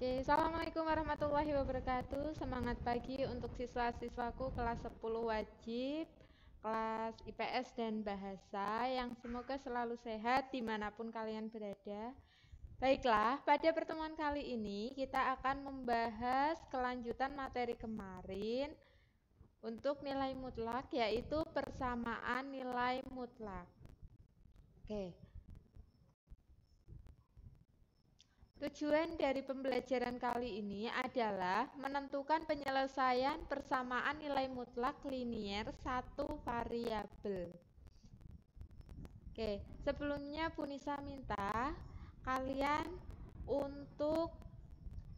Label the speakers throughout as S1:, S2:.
S1: Oke, Assalamualaikum warahmatullahi wabarakatuh. Semangat pagi untuk siswa-siswaku kelas 10 wajib, kelas IPS dan Bahasa yang semoga selalu sehat dimanapun kalian berada. Baiklah, pada pertemuan kali ini kita akan membahas kelanjutan materi kemarin untuk nilai mutlak, yaitu persamaan nilai mutlak. Oke. Tujuan dari pembelajaran kali ini adalah menentukan penyelesaian persamaan nilai mutlak linier satu variabel. Oke, sebelumnya Bu Nisa minta kalian untuk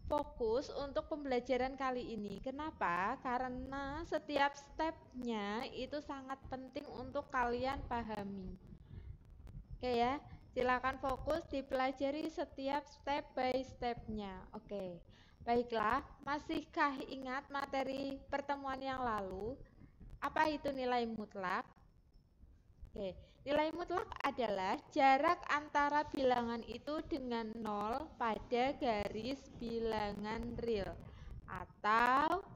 S1: fokus untuk pembelajaran kali ini. Kenapa? Karena setiap stepnya itu sangat penting untuk kalian pahami. Oke ya. Silakan fokus dipelajari setiap step by stepnya. Oke, baiklah. Masihkah ingat materi pertemuan yang lalu? Apa itu nilai mutlak? Oke, nilai mutlak adalah jarak antara bilangan itu dengan 0 pada garis bilangan real. Atau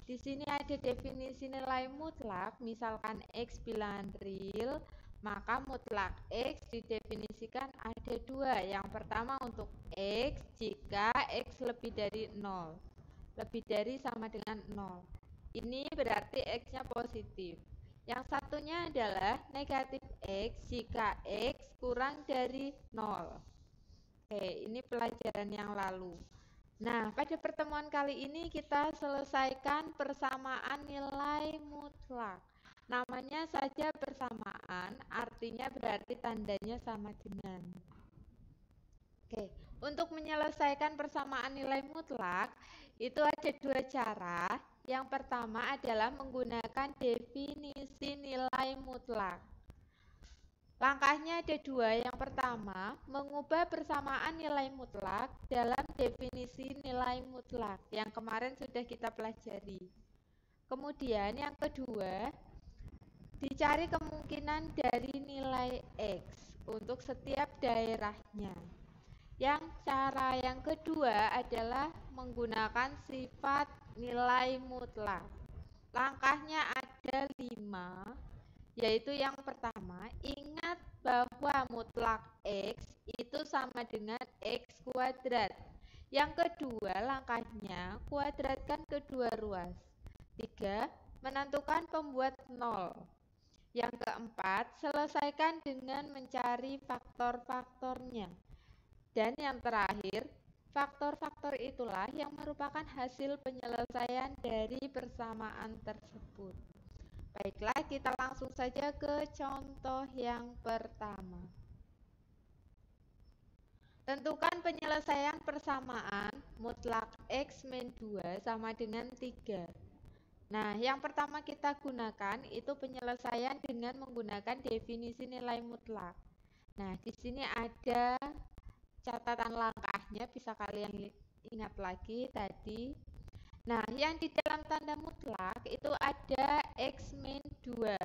S1: di sini ada definisi nilai mutlak, misalkan X bilangan real, maka mutlak X didefinisikan ada dua. Yang pertama untuk X jika X lebih dari 0. Lebih dari sama dengan 0. Ini berarti X-nya positif. Yang satunya adalah negatif X jika X kurang dari 0. Oke, ini pelajaran yang lalu. Nah, pada pertemuan kali ini kita selesaikan persamaan nilai mutlak. Namanya saja persamaan, artinya berarti tandanya sama dengan. Oke, untuk menyelesaikan persamaan nilai mutlak, itu ada dua cara. Yang pertama adalah menggunakan definisi nilai mutlak. Langkahnya ada dua. Yang pertama, mengubah persamaan nilai mutlak dalam definisi nilai mutlak yang kemarin sudah kita pelajari. Kemudian yang kedua, dicari kemungkinan dari nilai X untuk setiap daerahnya. Yang cara yang kedua adalah menggunakan sifat nilai mutlak. Langkahnya ada 5, yaitu yang pertama, ingat bahwa mutlak X itu sama dengan X kuadrat. Yang kedua, langkahnya kuadratkan kedua ruas. 3, menentukan pembuat 0. Yang keempat, selesaikan dengan mencari faktor-faktornya. Dan yang terakhir, faktor-faktor itulah yang merupakan hasil penyelesaian dari persamaan tersebut. Baiklah, kita langsung saja ke contoh yang pertama. Tentukan penyelesaian persamaan mutlak X min 2 sama dengan 3. Nah, yang pertama kita gunakan itu penyelesaian dengan menggunakan definisi nilai mutlak. Nah, di sini ada catatan langkahnya, bisa kalian ingat lagi tadi. Nah, yang di dalam tanda mutlak itu ada X min 2.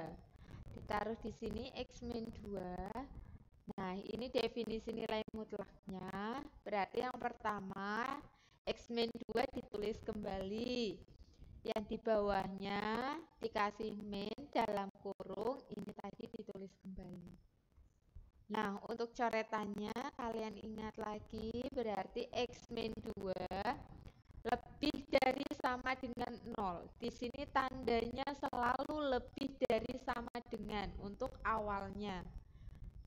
S1: Ditaruh di sini X min 2. Nah, ini definisi nilai mutlaknya. Berarti yang pertama X min 2 ditulis kembali. Yang di bawahnya dikasih min dalam kurung, ini tadi ditulis kembali. Nah, untuk coretannya kalian ingat lagi, berarti X min 2 lebih dari sama dengan 0. Di sini tandanya selalu lebih dari sama dengan untuk awalnya.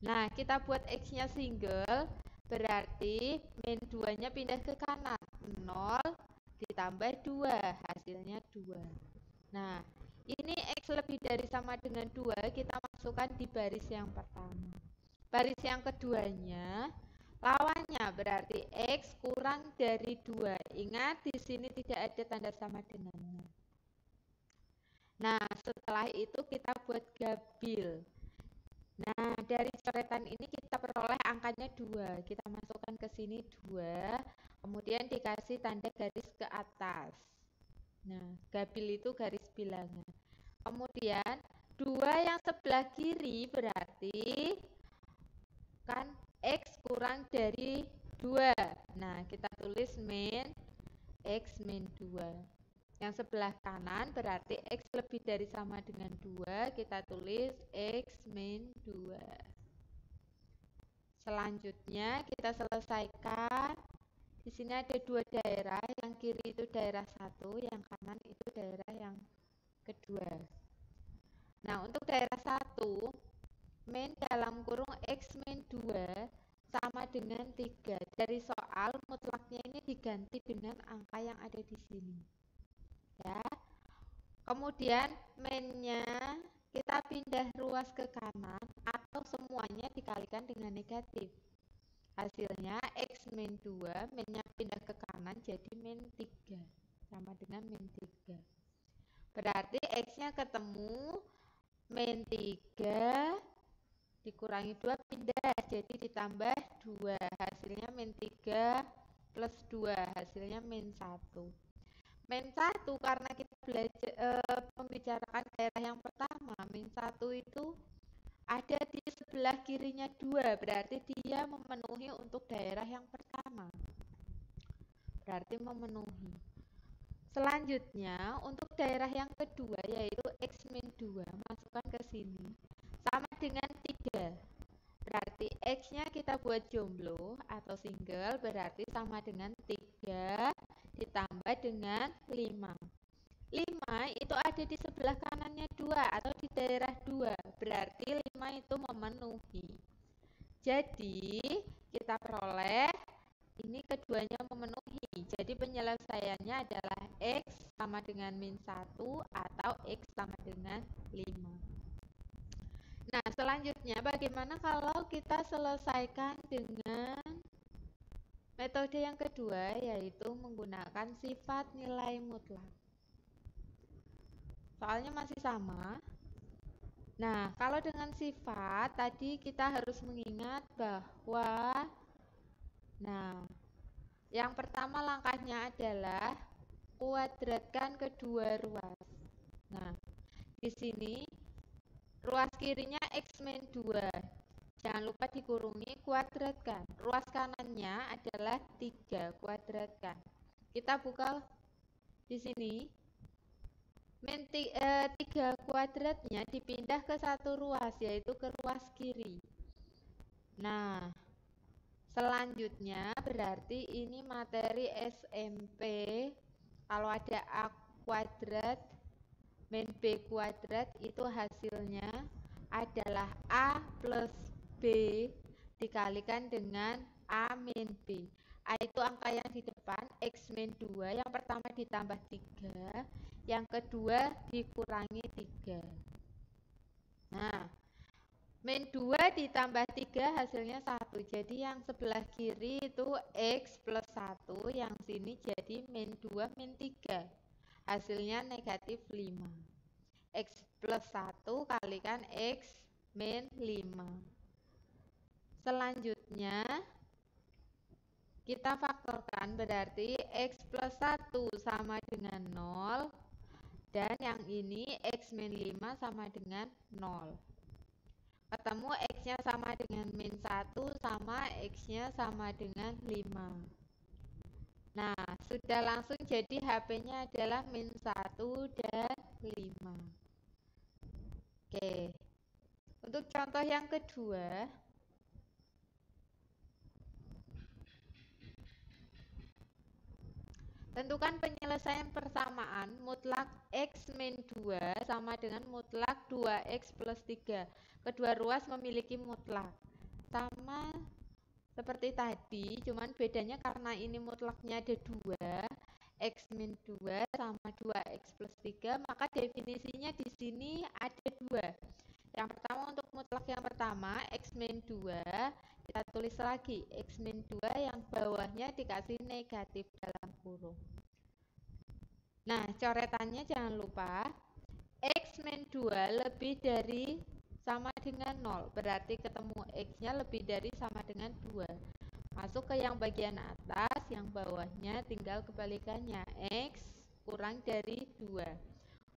S1: Nah, kita buat X-nya single, berarti min 2-nya pindah ke kanan. 0 ditambah 2, hasilnya 2. Nah, ini X lebih dari sama dengan 2, kita masukkan di baris yang pertama. Baris yang keduanya, lawannya berarti X kurang dari 2. Ingat, di sini tidak ada tanda sama dengannya. Nah, setelah itu kita buat gabil. Nah, dari coretan ini kita peroleh angkanya 2. Kita masukkan ke sini 2, kemudian dikasih tanda garis ke atas. Nah, gabil itu garis bilangan. Kemudian 2 yang sebelah kiri berarti kan X kurang dari 2. Nah, kita tulis min X min 2. Yang sebelah kanan berarti X lebih dari sama dengan 2, kita tulis X min 2. Selanjutnya kita selesaikan. Di sini ada dua daerah, yang kiri itu daerah 1, yang kanan itu daerah yang kedua. Nah, untuk daerah 1, min dalam kurung X min 2 sama dengan 3. Dari soal mutlaknya ini diganti dengan angka yang ada di sini. Ya. Kemudian minnya kita pindah ruas ke kanan atau semuanya dikalikan dengan negatif. Hasilnya X min 2, minnya pindah ke kanan jadi min 3. Sama dengan min 3. Berarti X-nya ketemu min 3 dikurangi 2 pindah, jadi ditambah 2. Hasilnya min 3 plus 2, hasilnya min 1. Min 1 karena kita membicarakan daerah yang pertama, min 1 itu ada di sebelah kirinya 2, berarti dia memenuhi untuk daerah yang pertama. Berarti memenuhi. Selanjutnya, untuk daerah yang kedua yaitu X min 2, masukkan ke sini. Sama dengan 3. Berarti X-nya kita buat jomblo atau single, berarti sama dengan 3 ditambah dengan 5. 5 itu ada di sebelah kanannya 2 atau di daerah 2, berarti 5 itu memenuhi. Jadi kita peroleh ini keduanya memenuhi. Jadi penyelesaiannya adalah X sama dengan min 1 atau X sama dengan 5. Nah, selanjutnya bagaimana kalau kita selesaikan dengan metode yang kedua, yaitu menggunakan sifat nilai mutlak. Soalnya masih sama. Nah, kalau dengan sifat, tadi kita harus mengingat bahwa yang pertama langkahnya adalah kuadratkan kedua ruas. Nah, di sini ruas kirinya X min 2. Jangan lupa dikurungi, kuadratkan. Ruas kanannya adalah 3, kuadratkan. Kita buka di sini. Min 3 kuadratnya dipindah ke satu ruas, yaitu ke ruas kiri. Nah, selanjutnya berarti ini materi SMP. Kalau ada A kuadrat min B kuadrat, itu hasilnya adalah A plus B dikalikan dengan A min B. A itu angka yang di depan, X min 2, yang pertama ditambah 3, yang kedua dikurangi 3. Nah, min 2 ditambah 3 hasilnya 1. Jadi yang sebelah kiri itu X plus 1, yang sini jadi min 2 min 3. Hasilnya negatif 5. X plus 1 kalikan X min 5. Selanjutnya kita faktorkan, berarti X plus 1 sama dengan 0. Dan yang ini X min 5 sama dengan 0. Ketemu X-nya sama dengan min 1 sama X-nya sama dengan 5. Nah, sudah langsung jadi HP-nya adalah min 1 dan 5. Oke. Untuk contoh yang kedua, tentukan penyelesaian persamaan mutlak X min 2 sama dengan mutlak 2X plus 3. Kedua ruas memiliki mutlak. Sama seperti tadi, cuman bedanya karena ini mutlaknya ada 2, X min 2 sama 2X plus 3, maka definisinya di sini ada 2. Yang pertama untuk mutlak yang pertama, X min 2, kita tulis lagi X min 2 yang bawahnya dikasih negatif dalam kurung. Nah, coretannya jangan lupa X min 2 lebih dari sama dengan 0, berarti ketemu X-nya lebih dari sama dengan 2. Masuk ke yang bagian atas, yang bawahnya tinggal kebalikannya, X kurang dari 2.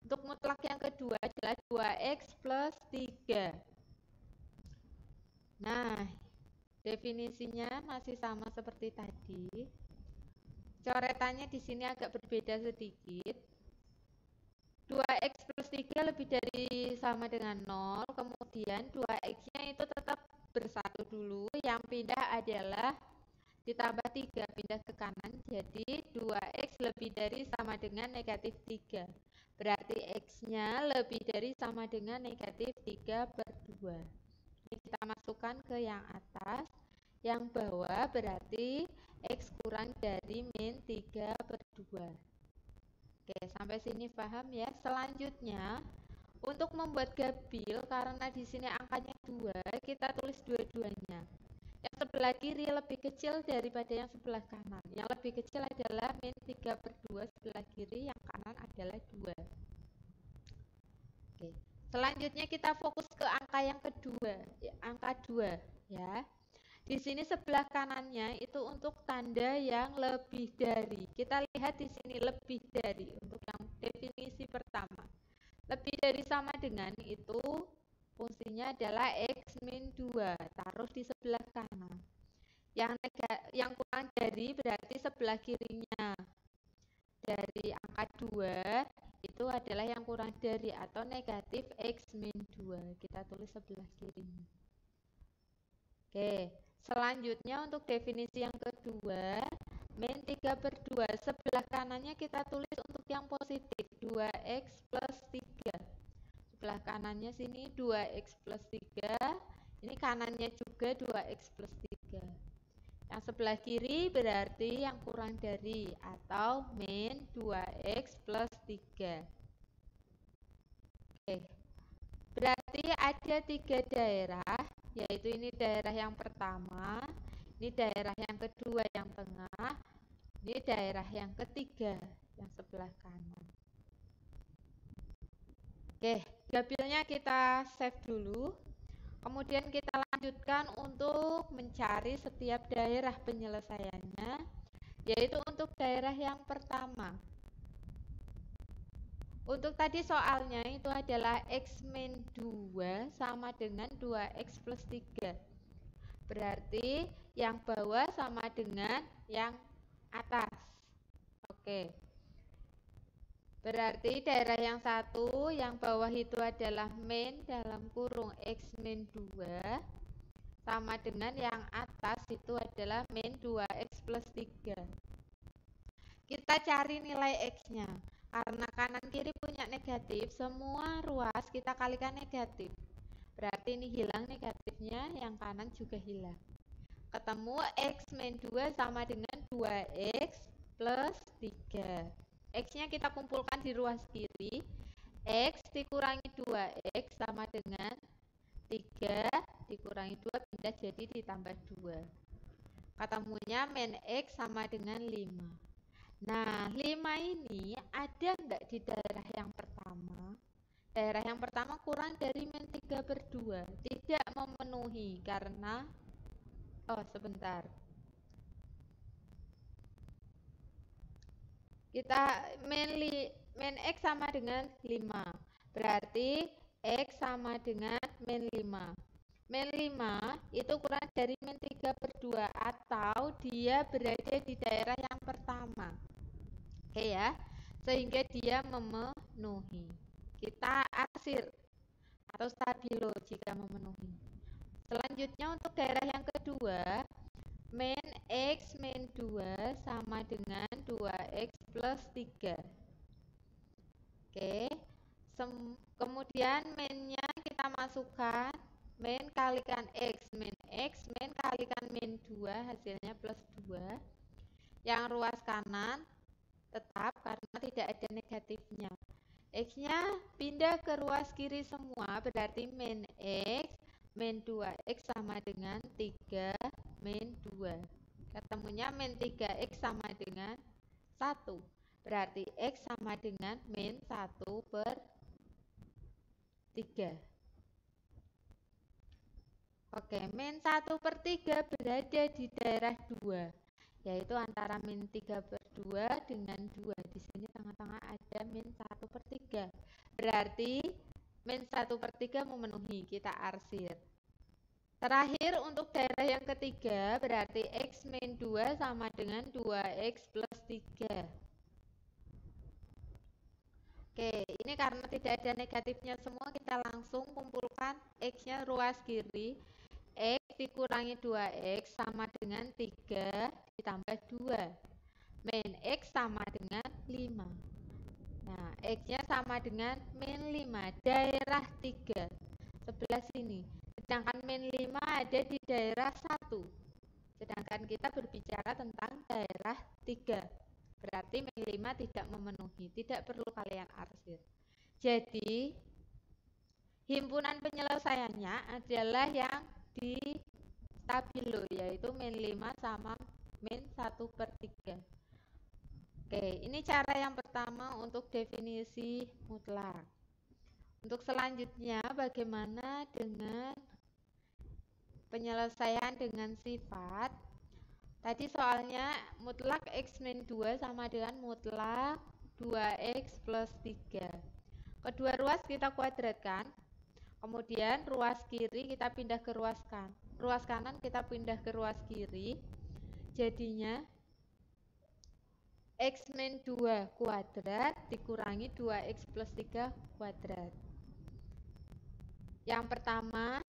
S1: Untuk mutlak yang kedua adalah 2X plus 3. Nah, definisinya masih sama seperti tadi. Coretannya di sini agak berbeda sedikit. 2x plus 3 lebih dari sama dengan 0, kemudian 2x-nya itu tetap bersatu dulu, yang pindah adalah ditambah 3, pindah ke kanan, jadi 2x lebih dari sama dengan negatif 3. Berarti x-nya lebih dari sama dengan negatif 3 per 2. Ini kita masukkan ke yang atas, yang bawah berarti x kurang dari min 3 per 2. Oke, sampai sini paham ya. Selanjutnya, untuk membuat gabil, karena di sini angkanya 2, kita tulis dua-duanya. Yang sebelah kiri lebih kecil daripada yang sebelah kanan. Yang lebih kecil adalah min 3 per 2 sebelah kiri, yang kanan adalah 2. Oke. Selanjutnya kita fokus ke angka yang kedua, angka 2 ya. Di sini sebelah kanannya itu untuk tanda yang lebih dari. Kita lihat di sini lebih dari untuk yang definisi pertama. Lebih dari sama dengan itu fungsinya adalah x min 2. Taruh di sebelah kanan. Yang kurang dari berarti sebelah kirinya. Dari angka 2 itu adalah yang kurang dari atau negatif x min 2. Kita tulis sebelah kirinya. Oke. Selanjutnya untuk definisi yang kedua, min 3 per 2, sebelah kanannya kita tulis untuk yang positif, 2x plus 3. Sebelah kanannya sini 2x plus 3, ini kanannya juga 2x plus 3. Yang sebelah kiri berarti yang kurang dari atau min 2x plus 3. Oke. Berarti ada 3 daerah, yaitu ini daerah yang pertama, ini daerah yang kedua yang tengah, ini daerah yang ketiga yang sebelah kanan. Oke, gabilnya kita save dulu. Kemudian kita lanjutkan untuk mencari setiap daerah penyelesaiannya, yaitu untuk daerah yang pertama. Untuk tadi soalnya itu adalah x min 2 sama dengan 2x plus 3. Berarti yang bawah sama dengan yang atas. Oke. Berarti daerah yang satu, yang bawah itu adalah min dalam kurung x min 2 sama dengan yang atas itu adalah min 2x plus 3. Kita cari nilai x-nya. Karena kanan kiri punya negatif, semua ruas kita kalikan negatif. Berarti ini hilang negatifnya, yang kanan juga hilang. Ketemu x min 2 sama dengan 2x plus 3. X-nya kita kumpulkan di ruas kiri. X dikurangi 2x sama dengan 3 dikurangi 2 pindah jadi ditambah 2. Ketemunya min x sama dengan 5. Nah, 5 ini ada enggak di daerah yang pertama? Daerah yang pertama kurang dari min 3 per 2. Tidak memenuhi karena, sebentar. Kita min x sama dengan 5. Berarti x sama dengan min 5. Min 5 itu kurang dari min 3 per 2 atau dia berada di daerah yang pertama. Oke ya, sehingga dia memenuhi. Kita arsir atau stabilo jika memenuhi. Selanjutnya untuk daerah yang kedua, min x min 2 sama dengan 2x plus 3. Oke, kemudian minnya kita masukkan, min kalikan x, min kalikan min 2 hasilnya plus 2. Yang ruas kanan tetap karena tidak ada negatifnya. X-nya pindah ke ruas kiri semua, berarti min x min 2x sama dengan 3 min 2. Ketemunya min 3x sama dengan 1. Berarti x sama dengan min 1 per 3. Oke, min 1 per 3 berada di daerah 2. Yaitu antara min 3 per 2 dengan 2. Di sini tengah-tengah ada min 1 per 3. Berarti min 1 per 3 memenuhi, kita arsir. Terakhir untuk daerah yang ketiga berarti X min 2 sama dengan 2X plus 3. Oke, ini karena tidak ada negatifnya semua, kita langsung kumpulkan X-nya ruas kiri. X dikurangi 2X sama dengan 3 ditambah 2. Min X sama dengan 5. Nah, X-nya sama dengan min 5. Daerah 3 sebelah sini. Sedangkan min 5 ada di daerah 1. Sedangkan kita berbicara tentang daerah 3. Berarti min 5 tidak memenuhi. Tidak perlu kalian arsir. Jadi, himpunan penyelesaiannya adalah yang di stabilo, yaitu min 5 sama min 1/3. Oke, ini cara yang pertama untuk definisi mutlak. Untuk selanjutnya, bagaimana dengan penyelesaian dengan sifat? Tadi soalnya mutlak X min 2 sama dengan mutlak 2X plus 3. Kedua ruas kita kuadratkan. Kemudian ruas kiri kita pindah ke ruas kanan. Ruas kanan kita pindah ke ruas kiri. Jadinya X min 2 kuadrat dikurangi 2X plus 3 kuadrat. Yang pertama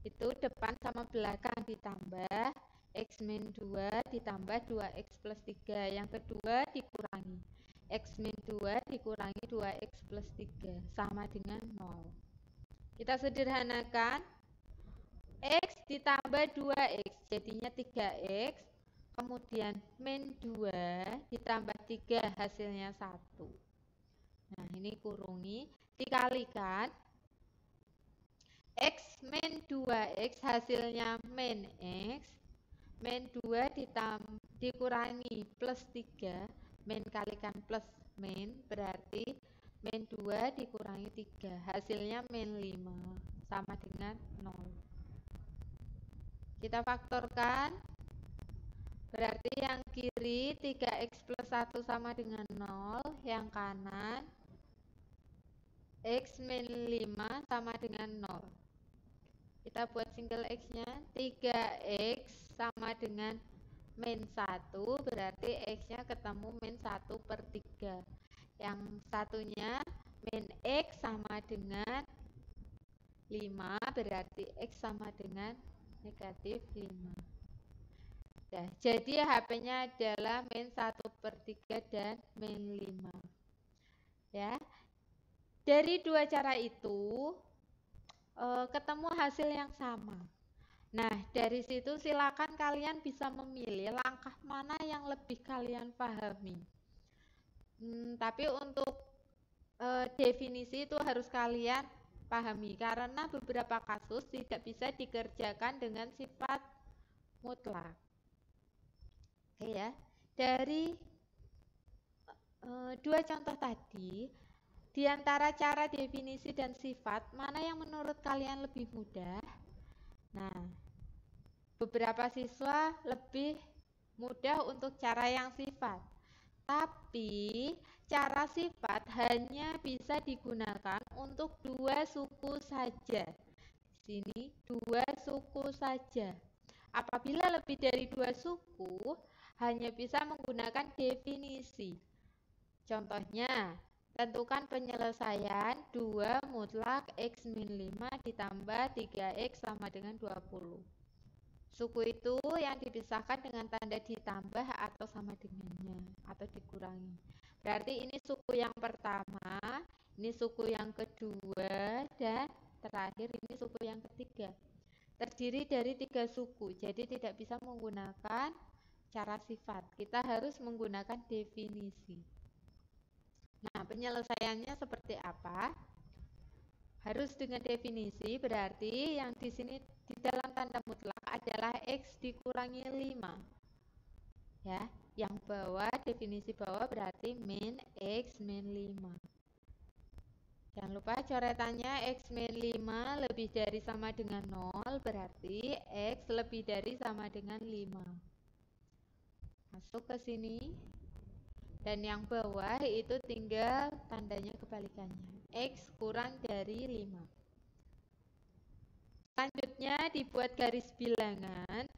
S1: itu depan sama belakang ditambah X min 2 ditambah 2X plus 3. Yang kedua dikurangi X min 2 dikurangi 2X plus 3 sama dengan 0. Kita sederhanakan, X ditambah 2X jadinya 3X, kemudian min 2 ditambah 3 hasilnya 1. Nah, ini kurungi, dikalikan X min 2X hasilnya min X, min 2 dikurangi plus 3, min kalikan plus min berarti min 2 dikurangi 3 hasilnya min 5 sama dengan 0. Kita faktorkan, berarti yang kiri 3X plus 1 sama dengan 0, yang kanan X min 5 sama dengan 0. Kita buat single X-nya, 3X sama dengan min 1, berarti X-nya ketemu min 1/3. Yang satunya min X sama dengan 5, berarti X sama dengan negatif 5. Nah, jadi HP-nya adalah min 1/3 dan min 5. Ya. Dari dua cara itu ketemu hasil yang sama. Nah, dari situ silakan kalian bisa memilih langkah mana yang lebih kalian pahami. Tapi untuk definisi itu harus kalian pahami karena beberapa kasus tidak bisa dikerjakan dengan sifat mutlak. Oke ya. Dari dua contoh tadi, di antara cara definisi dan sifat, mana yang menurut kalian lebih mudah? Nah, beberapa siswa lebih mudah untuk cara yang sifat. Tapi, cara sifat hanya bisa digunakan untuk 2 suku saja. Di sini 2 suku saja. Apabila lebih dari 2 suku, hanya bisa menggunakan definisi. Contohnya, tentukan penyelesaian 2 mutlak X min 5 ditambah 3X sama dengan 20. Suku itu yang dipisahkan dengan tanda ditambah atau sama dengannya, atau dikurangi. Berarti ini suku yang pertama, ini suku yang kedua, dan terakhir ini suku yang ketiga. Terdiri dari 3 suku, jadi tidak bisa menggunakan cara sifat. Kita harus menggunakan definisi. Nah, penyelesaiannya seperti apa? Harus dengan definisi, berarti yang di sini di dalam tanda mutlak adalah X dikurangi 5. Ya, yang bawah, definisi bawah berarti min X min 5. Jangan lupa coretannya X min 5 lebih dari sama dengan 0, berarti X lebih dari sama dengan 5. Masuk ke sini. Dan yang bawah itu tinggal tandanya kebalikannya. X kurang dari 5. Selanjutnya dibuat garis bilangan.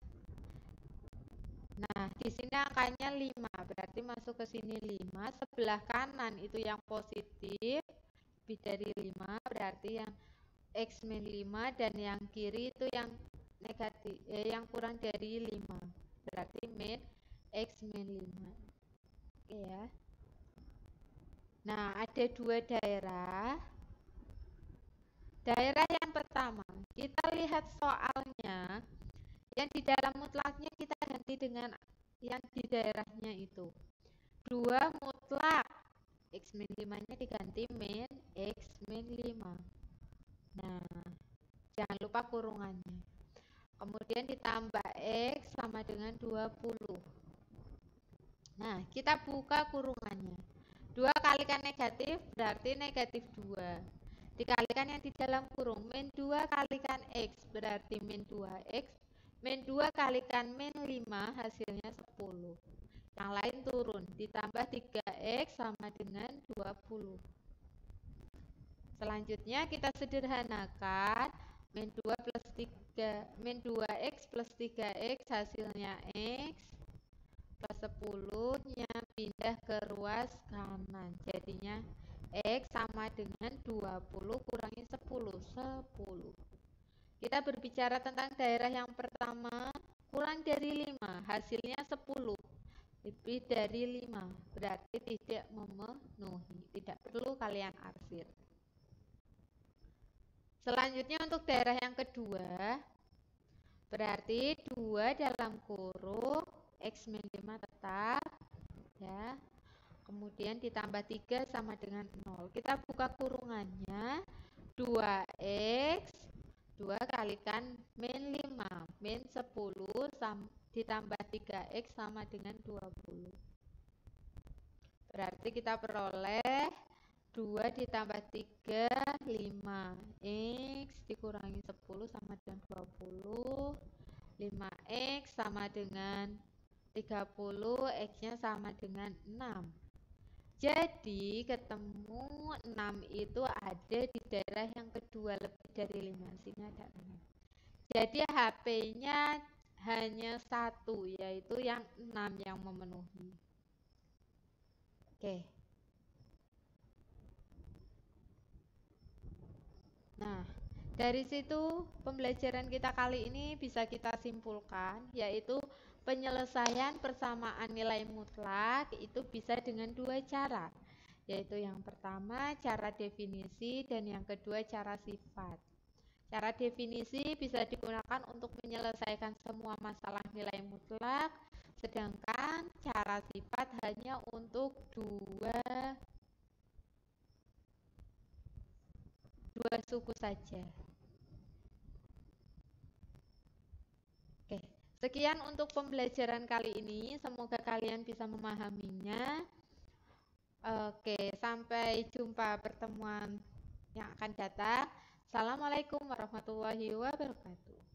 S1: Nah, di sini angkanya 5, berarti masuk ke sini 5. Sebelah kanan itu yang positif, lebih dari 5, berarti yang X min 5, dan yang kiri itu yang negatif, yang kurang dari 5, berarti min X min 5. Oke ya. Nah, ada dua daerah. Daerah yang pertama, kita lihat soalnya. Yang di dalam mutlaknya kita ganti dengan yang di daerahnya itu. 2 mutlak. X min 5-nya diganti min X min 5. Nah, jangan lupa kurungannya. Kemudian ditambah X sama dengan 20. Nah, kita buka kurungannya. 2 kalikan negatif berarti negatif 2. Dikalikan yang di dalam kurung. Min 2 kalikan X berarti min 2X. Min 2 kalikan min 5 hasilnya 10. Yang lain turun. Ditambah 3X sama dengan 20. Selanjutnya kita sederhanakan. Min 2 plus 3, min 2X plus 3X hasilnya X. Plus 10-nya pindah ke ruas kanan. Jadinya X sama dengan 20 kurangi 10. 10. Kita berbicara tentang daerah yang pertama, kurang dari 5, hasilnya 10. Lebih dari 5, berarti tidak memenuhi. Tidak perlu kalian arsir. Selanjutnya untuk daerah yang kedua, berarti 2 dalam kurung X min 5 tetap, ya. Kemudian ditambah 3 sama dengan 0. Kita buka kurungannya. 2X 2 kalikan min 5, min 10 ditambah 3X sama dengan 20. Berarti kita peroleh 2 ditambah 3, 5. X dikurangi 10 sama dengan 20. 5X sama dengan 30, X-nya sama dengan 6. Jadi ketemu 6 itu ada di daerah yang kedua, lebih dari 5. Sini ada 6. Jadi HP-nya hanya 1, yaitu yang 6 yang memenuhi. Oke. Nah, dari situ pembelajaran kita kali ini bisa kita simpulkan, yaitu penyelesaian persamaan nilai mutlak itu bisa dengan 2 cara, yaitu yang pertama cara definisi dan yang kedua cara sifat. Cara definisi bisa digunakan untuk menyelesaikan semua masalah nilai mutlak, sedangkan cara sifat hanya untuk dua suku saja. Oke, sekian untuk pembelajaran kali ini. Semoga kalian bisa memahaminya. Oke, sampai jumpa pertemuan yang akan datang. Assalamualaikum warahmatullahi wabarakatuh.